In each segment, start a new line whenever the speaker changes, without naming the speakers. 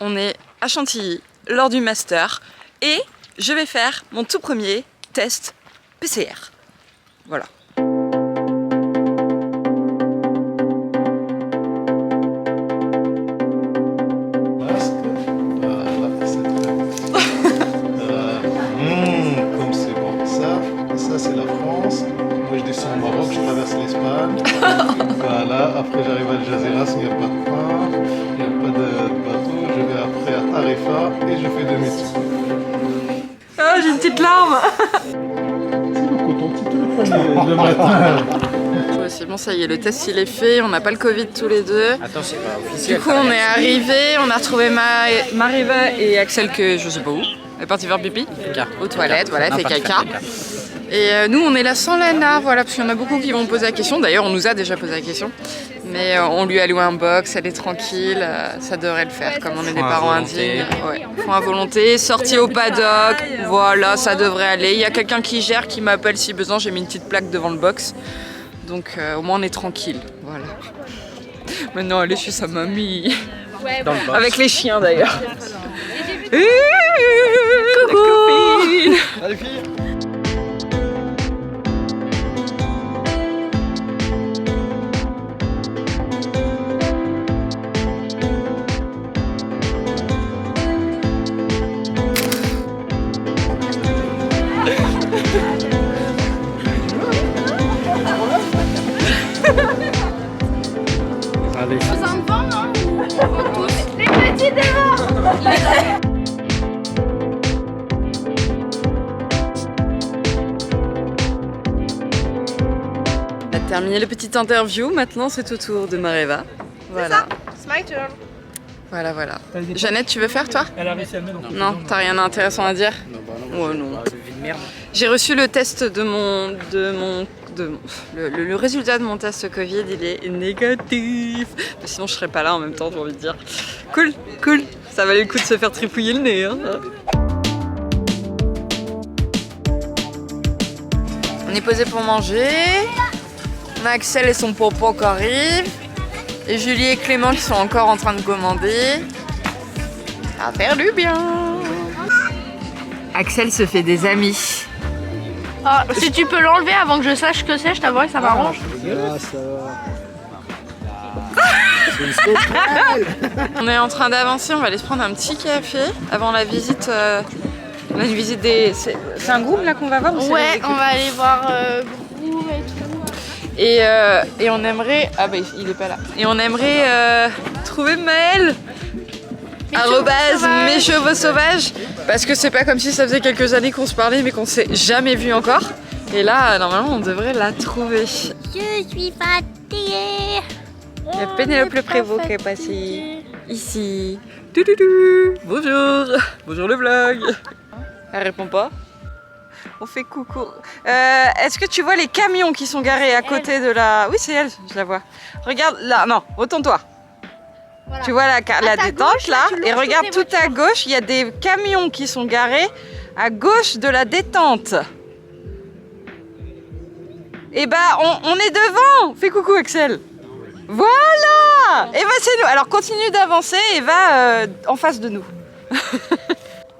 on est à Chantilly lors du master et je vais faire mon tout premier test PCR. Voilà.
Comme c'est bon. Ça c'est la France. Moi je descends au Maroc, je traverse l'Espagne. Voilà, après j'arrive à Al Jazeera, il n'y a pas de train, il n'y a pas de bateau. Je vais après à Tarifa et je fais demi-tour.
Ah, j'ai une petite larme.
C'est le coton, tu te le prenais le matin.
Ouais, c'est bon, ça y est, le test il est fait, on n'a pas le Covid tous les deux.
Attends, c'est pas officiel.
Du coup, on est arrivé, on a retrouvé Mariva et Axel que je sais pas où. Elle est partie faire pipi aux toilettes, voilà, elle fait caca. Et nous, on est là sans Lana, voilà, parce qu'il y en a beaucoup qui vont poser la question. D'ailleurs, on nous a déjà posé la question. Mais on lui a loué un box, elle est tranquille, ça devrait le faire, comme on est des parents indignes. Ouais. Font à volonté, sortie au paddock, voilà, ça devrait aller. Il y a quelqu'un qui gère, qui m'appelle si besoin, j'ai mis une petite plaque devant le box. Donc au moins on est tranquille, voilà. Maintenant, elle est chez sa mamie.
Dans le box.
Avec les chiens d'ailleurs. Coucou.
Allez filles.
Allez.
Les petits devant.
On a terminé la petite interview, maintenant c'est au tour de Mariva. Voilà.
C'est my turn.
Voilà, voilà. Jeannette, tu veux faire toi?
Elle a réussi à me mettre.
Non, t'as rien d'intéressant à dire?
Non, bah non.
Ouais, non.
Ah, c'est une vie de merde.
J'ai reçu le test le résultat de mon test Covid, il est négatif. Mais sinon je serais pas là en même temps, j'ai envie de dire. Cool, cool. Ça valait le coup de se faire tripouiller le nez. Hein. On est posé pour manger. On a Axel et son popo qui arrivent. Et Julie et Clément qui sont encore en train de commander. Ça va faire du bien. Axel se fait des amis.
Ah, si tu peux l'enlever avant que je sache ce que c'est, je t'avoue que ça m'arrange.
On est en train d'avancer, on va aller se prendre un petit café avant la visite. On a une visite des. C'est un groupe là qu'on va voir ou c'est
Ouais,
les
on va aller voir Grou et tout.
Et on aimerait. Ah bah il est pas là. Et on aimerait trouver Maël. Mes chevaux sauvages. Parce que c'est pas comme si ça faisait quelques années qu'on se parlait mais qu'on s'est jamais vu encore. Et là, normalement, on devrait la trouver.
Je suis fatiguée.
Il y a Pénélope Le Prévost qui est passée ici. Toudoudou. Bonjour. Bonjour le vlog. Elle répond pas. On fait coucou. Est-ce que tu vois les camions qui sont garés à côté de la... Oui, c'est elle, je la vois. Regarde là, non, retourne-toi.
Voilà.
Tu vois la détente
gauche,
là,
tu
et
longes
regarde
toutes
tout à gauche, il y a des camions qui sont garés à gauche de la détente. Et bah on est devant. Fais coucou Axel. Voilà. Et bah c'est nous. Alors continue d'avancer et va en face de nous.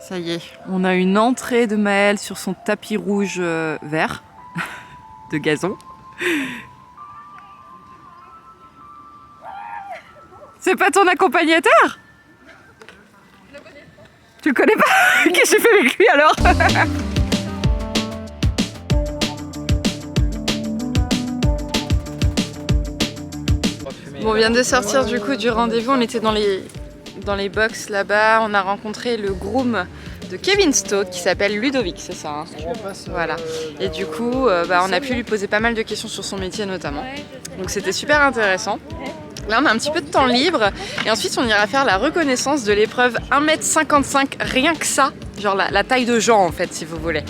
Ça y est, on a une entrée de Maël sur son tapis rouge vert de gazon. C'est pas ton accompagnateur? Tu le connais pas? Qu'est-ce que tu fais avec lui alors? Bon, on vient de sortir du coup du rendez-vous, on était dans les box là-bas, on a rencontré le groom de Kevin Stott qui s'appelle Ludovic, c'est ça hein. Voilà. Et du coup, on a pu lui poser pas mal de questions sur son métier notamment. Donc c'était super intéressant. Là, on a un petit peu de temps libre et ensuite on ira faire la reconnaissance de l'épreuve 1,55 m, rien que ça, genre la taille de Jean en fait, si vous voulez.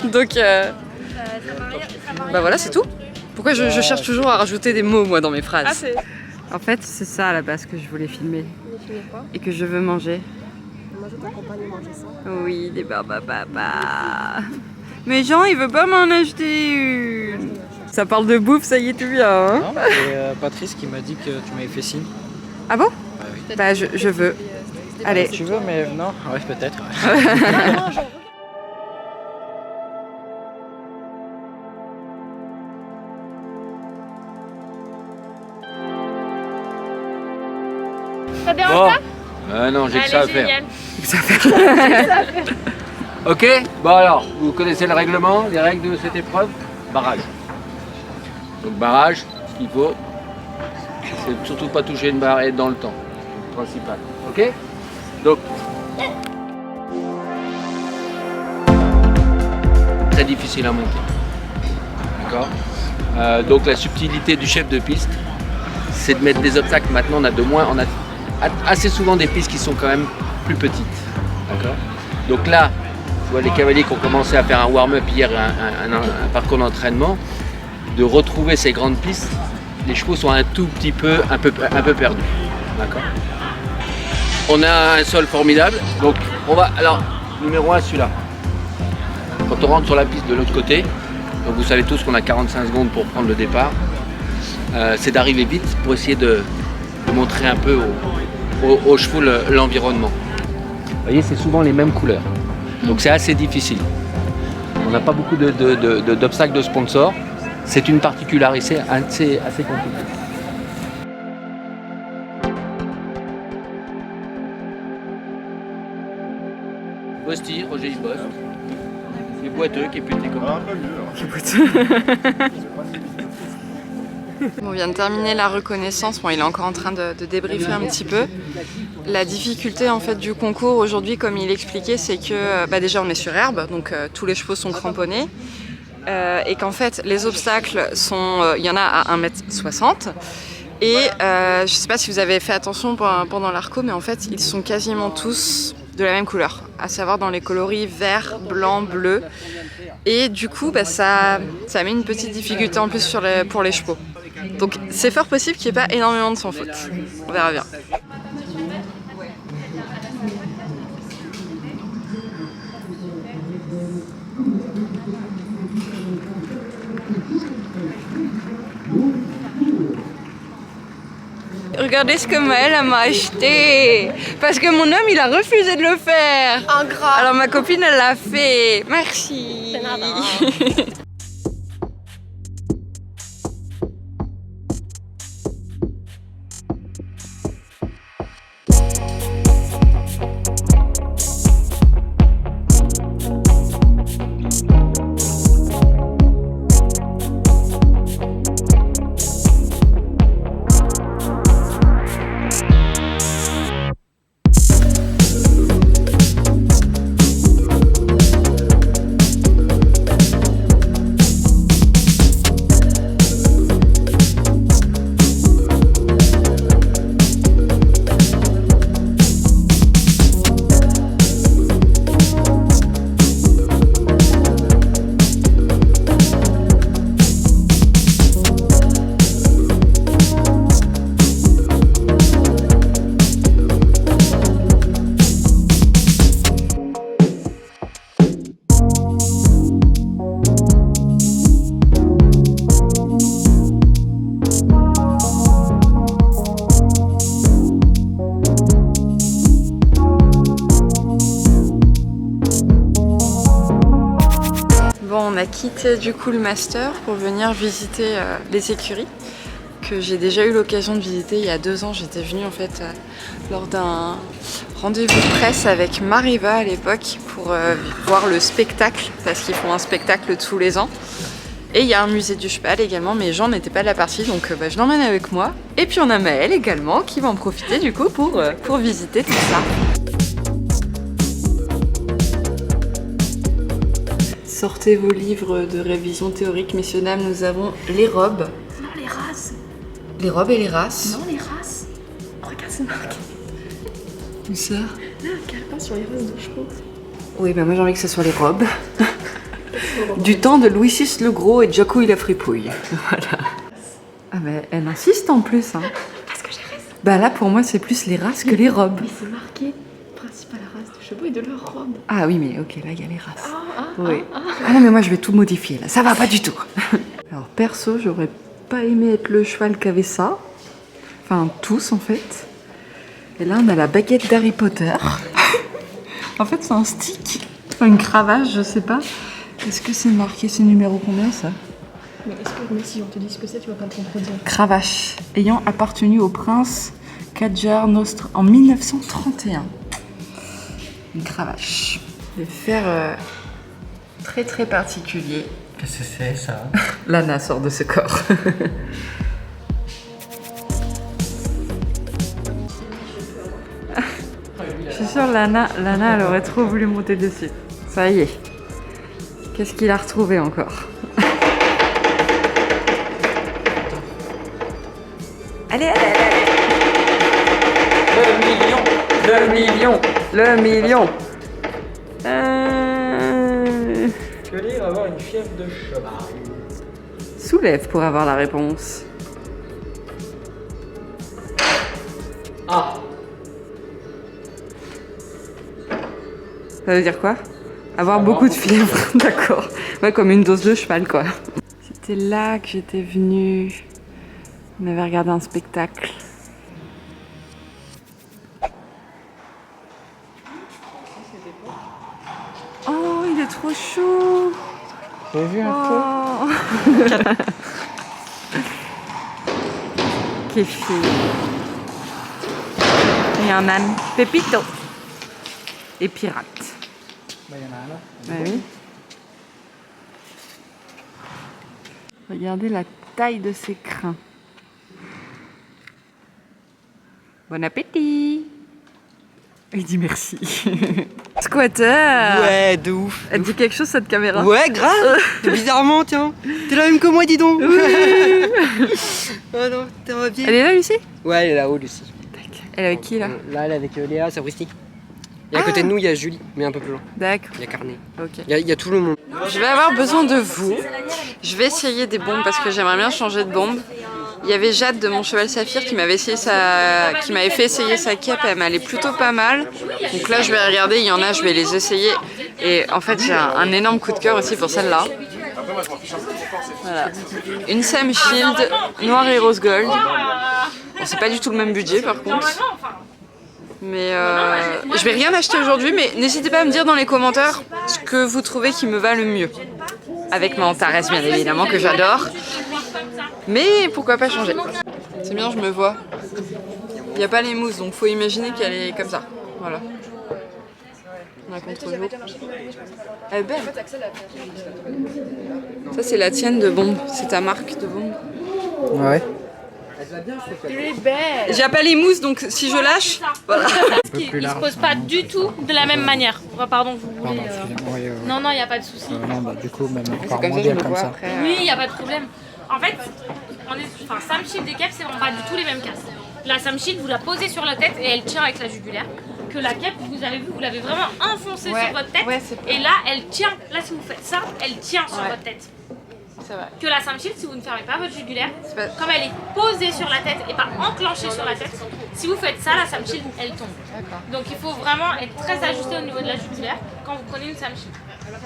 Donc, bah voilà, c'est tout. Pourquoi je cherche toujours à rajouter des mots moi dans mes phrases? En fait, c'est ça à la base que je voulais filmer et que je veux manger.
Moi, je t'accompagne à manger ça.
Oui, des barbapapa. Mais Jean, il veut pas m'en acheter une. Ça parle de bouffe, ça y est, tout bien. Hein
Non, c'est Patrice qui m'a dit que tu m'avais fait signe.
Ah bon?
Bah oui.
Bah je veux. Allez.
Tu veux, mais non. Ouais, peut-être.
Ça dérange pas?
Non, j'ai que ça à faire.
Génial.
Ok. Bon alors, vous connaissez le règlement, les règles de cette épreuve? Barrage. Donc barrage, ce qu'il faut, c'est surtout pas toucher une barre et être dans le temps. C'est le principal. Ok? Donc. Très difficile à monter. D'accord? Donc la subtilité du chef de piste, c'est de mettre des obstacles. Maintenant on a assez souvent des pistes qui sont quand même plus petites. D'accord? Donc là, je vois les cavaliers qui ont commencé à faire un warm-up hier, un parcours d'entraînement, de retrouver ces grandes pistes. Les chevaux sont un tout petit peu, un peu perdus. D'accord? On a un sol formidable, donc on va. Alors, numéro 1, celui-là. Quand on rentre sur la piste de l'autre côté, donc vous savez tous qu'on a 45 secondes pour prendre le départ, c'est d'arriver vite pour essayer de montrer un peu aux chevaux l'environnement. Vous voyez, c'est souvent les mêmes couleurs, donc c'est assez difficile. On n'a pas beaucoup d'obstacles de sponsors, c'est une particularité assez compliquée. Bosti, Roger il bosse. Il est boiteux, qui est plus comme ça.
On vient de terminer la reconnaissance, bon, il est encore en train de débriefer un petit peu. La difficulté en fait du concours aujourd'hui, comme il expliquait, c'est que déjà on est sur herbe, donc tous les chevaux sont cramponnés. Et qu'en fait les obstacles sont, il y en a à 1m60 et je ne sais pas si vous avez fait attention pendant l'arco, mais en fait ils sont quasiment tous de la même couleur, à savoir dans les coloris vert, blanc, bleu, et du coup ça met une petite difficulté en plus pour les chevaux. Donc c'est fort possible qu'il n'y ait pas énormément de sans faute, on verra bien. Regardez ce que Maëlle m'a acheté. Parce que mon homme il a refusé de le faire.
Ingrat.
Alors ma copine elle l'a fait. Merci. On a quitté du coup le master pour venir visiter les écuries que j'ai déjà eu l'occasion de visiter il y a 2 ans. J'étais venue en fait lors d'un rendez-vous de presse avec Mariva à l'époque pour voir le spectacle, parce qu'ils font un spectacle tous les ans. Et il y a un musée du cheval également, mais Jean n'était pas de la partie, donc je l'emmène avec moi. Et puis on a Maëlle également qui va en profiter du coup pour visiter tout ça. Sortez vos livres de révision théorique, messieurs, dames, nous avons les robes.
Non, les races.
Les robes et les races.
Non, les races. Regarde, c'est marqué.
Où ça?
Là, un calepin sur les races de chevaux.
Oui, moi j'ai envie que ce soit les robes. Du temps de Louis VI le Gros et Jacouille la fripouille. Voilà. Ah mais elle insiste en plus. Hein.
Parce que j'ai raison.
Bah là pour moi c'est plus les races que les robes.
Mais c'est marqué principale race de chevaux et de leurs robes.
Ah oui mais ok, là il y a les races. Oui. Ah non mais moi je vais tout modifier là, ça va pas du tout. Alors perso j'aurais pas aimé être le cheval qui avait ça. Enfin tous en fait. Et là, on a la baguette d'Harry Potter. En fait, c'est un stick. Enfin, une cravache, je sais pas. Est-ce que c'est marqué, c'est numéro combien, ça?
Mais si on te dit ce que c'est, tu vas pas le contredire.
Cravache. Ayant appartenu au prince Kadjar Nostr en 1931. Une cravache. Des fers très très particuliers.
Qu'est-ce que c'est ça?
Lana sort de ce corps. Je suis sûre Lana elle aurait trop voulu monter dessus. Ça y est. Qu'est-ce qu'il a retrouvé encore? Allez, allez, allez, Le million.
Je veux dire avoir une fièvre de chat.
Soulève pour avoir la réponse.
Ah.
Ça veut dire quoi? Avoir beaucoup de fièvre, d'accord. Ouais, comme une dose de cheval, quoi. C'était là que j'étais venue. On avait regardé un spectacle. Oh, il est trop chaud.
J'ai vu un peu.
Kéfir. Et un âne. Pépito. Et pirate.
Bah, il y en a un là.
Bah oui. Regardez la taille de ses crins. Bon appétit. Il dit merci. Squatter.
Ouais, de ouf.
Elle dit quelque chose cette caméra?
Ouais, grave. Bizarrement, tiens. T'es la même que moi, dis donc. Oh non, t'es bien.
Elle est là, Lucie?
Ouais, elle est là-haut, Lucie.
Elle est avec qui, là?
Là, elle est avec Léa, Sabristi. Et à côté de nous, il y a Julie, mais un peu plus loin.
D'accord.
Il y a Carnet.
Ok.
Il y a tout le monde.
Je vais avoir besoin de vous. Je vais essayer des bombes parce que j'aimerais bien changer de bombe. Il y avait Jade de Mon Cheval Saphir qui m'avait fait essayer sa cape, elle m'allait plutôt pas mal. Donc là je vais regarder, il y en a, je vais les essayer. Et en fait j'ai un énorme coup de cœur aussi pour celle-là. Voilà. Une Sam Shield noir et rose gold. Bon, c'est pas du tout le même budget par contre. Mais je vais rien acheter aujourd'hui, mais n'hésitez pas à me dire dans les commentaires ce que vous trouvez qui me va le mieux. Avec ma Antares bien évidemment que j'adore. Mais pourquoi pas changer? C'est bien, je me vois. Il n'y a pas les mousses, donc faut imaginer qu'elle est comme ça. Voilà. On a contre-jour. Elle est belle. Ça c'est la tienne de bombe, c'est ta marque de bombe.
Ouais.
J'ai pas les mousses, donc si je lâche, voilà.
Il se pose pas du tout de la même manière. Oh, pardon, vous voulez. Non, non, il n'y a pas de souci.
Non, bah du coup, même
C'est
encore
comme
moins
ça, je
bien
me
comme
vois
ça.
après.
Oui, il n'y a pas de problème. En fait, Sam Shield et cape, c'est vraiment pas du tout les mêmes casques. La Sam Shield, vous la posez sur la tête et elle tient avec la jugulaire. Que la cape, vous avez vu, vous l'avez vraiment enfoncée sur votre tête.
Ouais,
et là, elle tient. Là, si vous faites ça, elle tient sur votre tête.
C'est vrai.
Que la Sam Shield, si vous ne fermez pas votre jugulaire,
Pas...
comme elle est posée sur la tête et pas enclenchée sur la tête, si vous faites ça, la Sam Shield, elle tombe. Donc il faut vraiment être très ajusté au niveau de la jugulaire quand vous prenez une Sam Shield.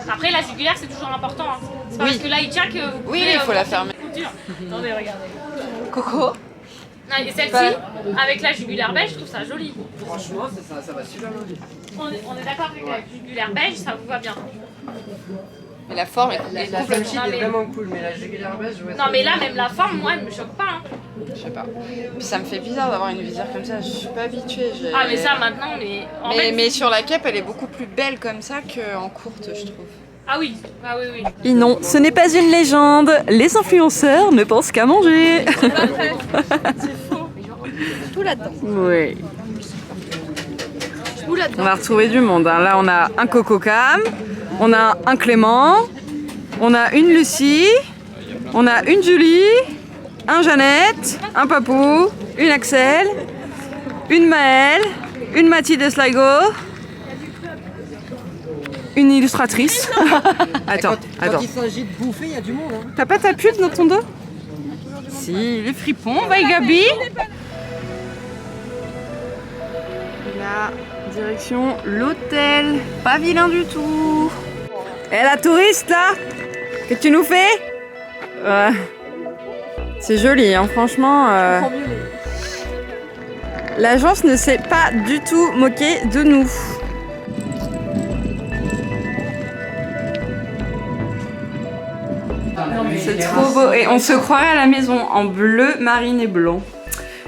Après, la jugulaire, c'est toujours important. Hein. C'est pas parce que là, il tient que vous pouvez...
Oui, il faut la fermer.
Attendez, regardez.
Coco.
Non, et celle-ci, avec la jugulaire beige, je trouve ça joli.
Franchement, ça va super bien.
On est d'accord avec la jugulaire beige, ça vous va bien.
Mais la forme est
La Sam Shield est vraiment cool, mais la jugulaire beige, ouais.
Non, mais là, même la forme, moi, elle me choque pas. Hein.
Je sais pas. Puis ça me fait bizarre d'avoir une visière comme ça, je suis pas habituée.
Ah, mais ça, maintenant, mais...
Mais sur la cape, elle est beaucoup plus belle comme ça qu'en courte, je trouve.
Ah oui, ah oui, oui.
Et non, ce n'est pas une légende. Les influenceurs ne pensent qu'à manger.
C'est faux.
Tout là-dedans. Oui. On va retrouver du monde. Hein. Là, on a un Coco Cam, on a un Clément, on a une Lucie, on a une Julie, un Jeannette, un Papou, une Axel, une Maëlle, une Mathilde Sligo, une illustratrice. Attends.
Quand il s'agit de bouffer, il y a du monde. Hein.
T'as pas ta pute dans ton dos? Si, le fripon, bye Gabi. Là, direction l'hôtel. Pas vilain du tout. Et la touriste là? Que tu nous fais? Ouais. C'est joli, hein, franchement. L'agence ne s'est pas du tout moquée de nous. C'est trop beau et on se croirait à la maison en bleu, marine et blanc.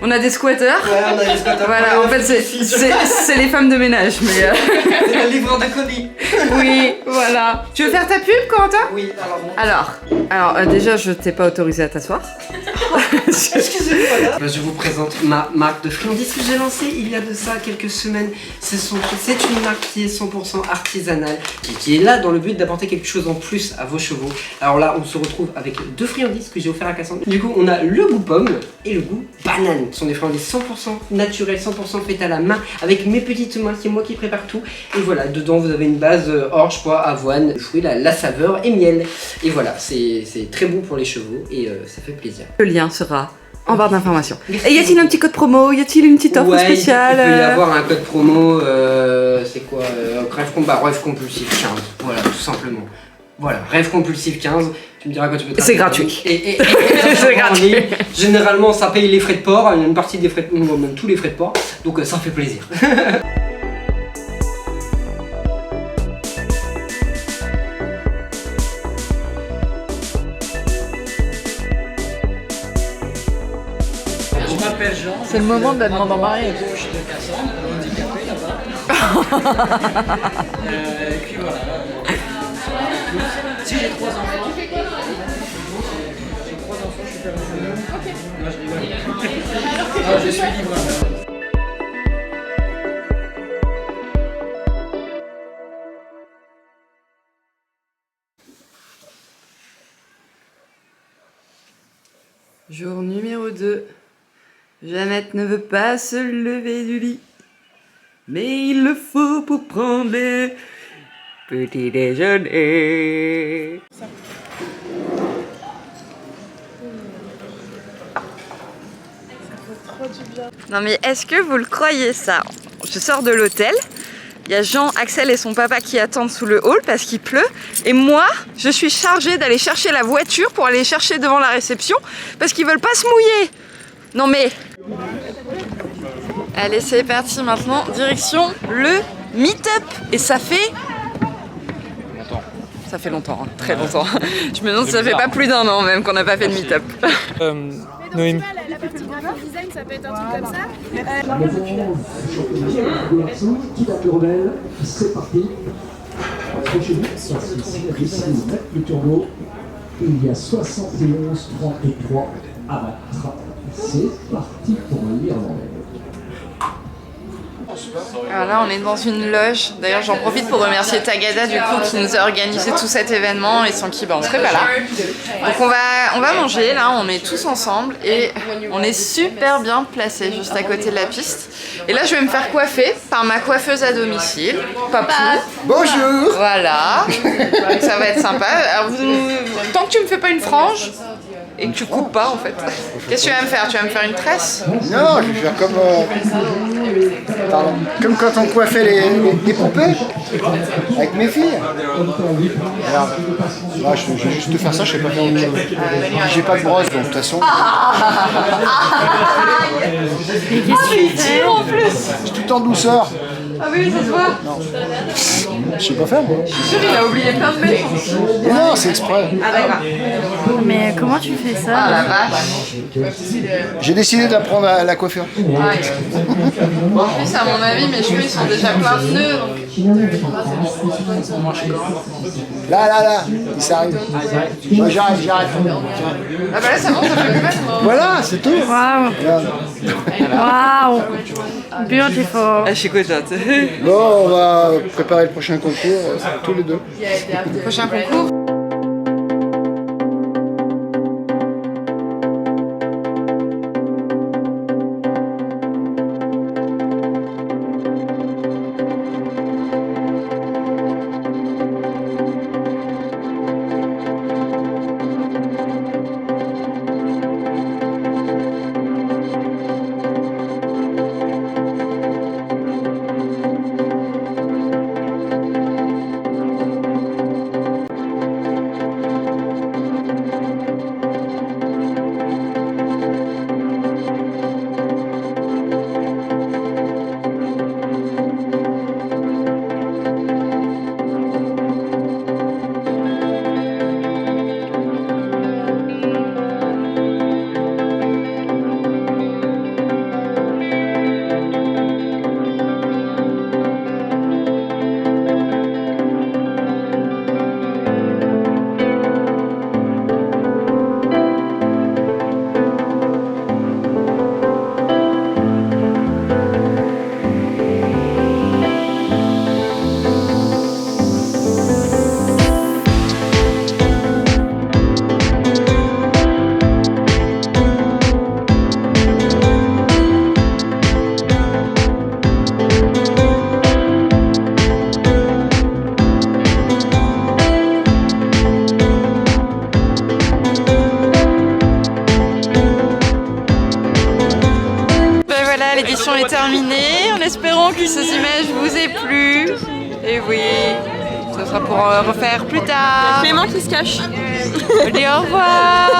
On a des squatteurs.
Ouais, on a des squatteurs.
Voilà, en fait c'est les femmes de ménage, mais
C'est le livreur de colis.
oui, voilà. Tu veux faire ta pub, Corentin?
Oui, alors.
Déjà, je t'ai pas autorisé à t'asseoir.
Excusez-moi. Je vous présente ma marque de friandises que j'ai lancée il y a de ça quelques semaines. C'est une marque qui est 100% artisanale, qui est là dans le but d'apporter quelque chose en plus à vos chevaux. Alors là, on se retrouve avec 2 friandises que j'ai offert à Cassandre. Du coup, on a le goût pomme et le goût banane. Ce sont des friandises 100% naturelles, 100% faites à la main, avec mes petites mains, c'est moi qui prépare tout. Et voilà, dedans vous avez une base orge, pois, avoine, fruits, la saveur et miel. Et voilà, c'est très bon pour les chevaux et ça fait plaisir.
Le lien sera en barre d'informations. Et y a-t-il un petit code promo? Y a-t-il une petite offre spéciale?
Il peut y avoir un code promo, c'est quoi, rêve compulsif 15, voilà, tout simplement. Voilà, rêve compulsif 15, tu me diras quand tu veux.
C'est gratuit.
Et
c'est gratuit.
Généralement, ça paye les frais de port, une partie des frais de, ou même tous les frais de port, donc ça fait plaisir.
Je m'appelle Jean.
C'est le moment de la demande en mariage.
Je suis de Cassandre, handicapé là-bas. Et puis voilà. Si j'ai 3 enfants. J'ai 3 enfants, je suis permis. Non, je rigole. Non, je suis livreur.
Jour numéro 2. Jeannette ne veut pas se lever du lit. Mais il le faut pour prendre les petits déjeuners. Non mais est-ce que vous le croyez ça? Je sors de l'hôtel, il y a Jean, Axel et son papa qui attendent sous le hall parce qu'il pleut. Et moi, je suis chargée d'aller chercher la voiture pour aller chercher devant la réception parce qu'ils veulent pas se mouiller. Non mais... Allez, c'est parti maintenant, direction le meet-up. Et ça fait... Ça fait longtemps, hein, très longtemps. Je me demande si ça fait pas plus d'1 an même qu'on n'a pas fait de meet-up.
Noémie. La partie graphique design, ça peut être un truc comme ça.
Qui va tourner, c'est parti. Approchez-vous, ça c'est ici le turbo. Il y a 71, 33 à battre. C'est parti pour l'Irlandais.
Alors là, on est dans une loge. D'ailleurs, j'en profite pour remercier Tagada du coup qui nous a organisé tout cet événement et sans qui on serait pas là. Donc on va manger. Là, on est tous ensemble et on est super bien placés juste à côté de la piste. Et là, je vais me faire coiffer par ma coiffeuse à domicile, Papou.
Bonjour.
Voilà. Donc ça va être sympa. Alors, tant que tu me fais pas une frange et que tu coupes pas en fait. Qu'est-ce que tu vas me faire? Tu vas me faire une tresse?
Non, je vais faire comme quand on coiffait les poupées avec mes filles. Regarde. Là, je vais juste te faire ça, je sais pas faire autre chose. J'ai pas de brosse, donc de toute façon.
Mais qu'est-ce que tu fais en plus?
Je suis tout en douceur.
Ah oui, ça se voit.
Non. Je sais pas faire, moi.
Je suis sûre qu'il a oublié plein de bêtes.
Non, c'est exprès.
Ah d'accord.
Mais comment tu fais ça?
Ah la vache.
J'ai décidé d'apprendre à la coiffure.
Ouais. En plus, à mon avis, mes cheveux ils sont déjà plein de nœuds.
Là, il s'arrive. Moi, j'arrête.
Ah bah là, ça va, ça fait plus mal.
Voilà, c'est tout.
Waouh! Waouh! Beautiful!
Ah, je suis contente.
Bon, on va préparer le prochain concours, tous les deux.
Prochain concours. terminé, en espérant que ces images vous aient plu. Et oui, ce sera pour refaire plus tard.
Clément qui se cache.
Je dis au revoir.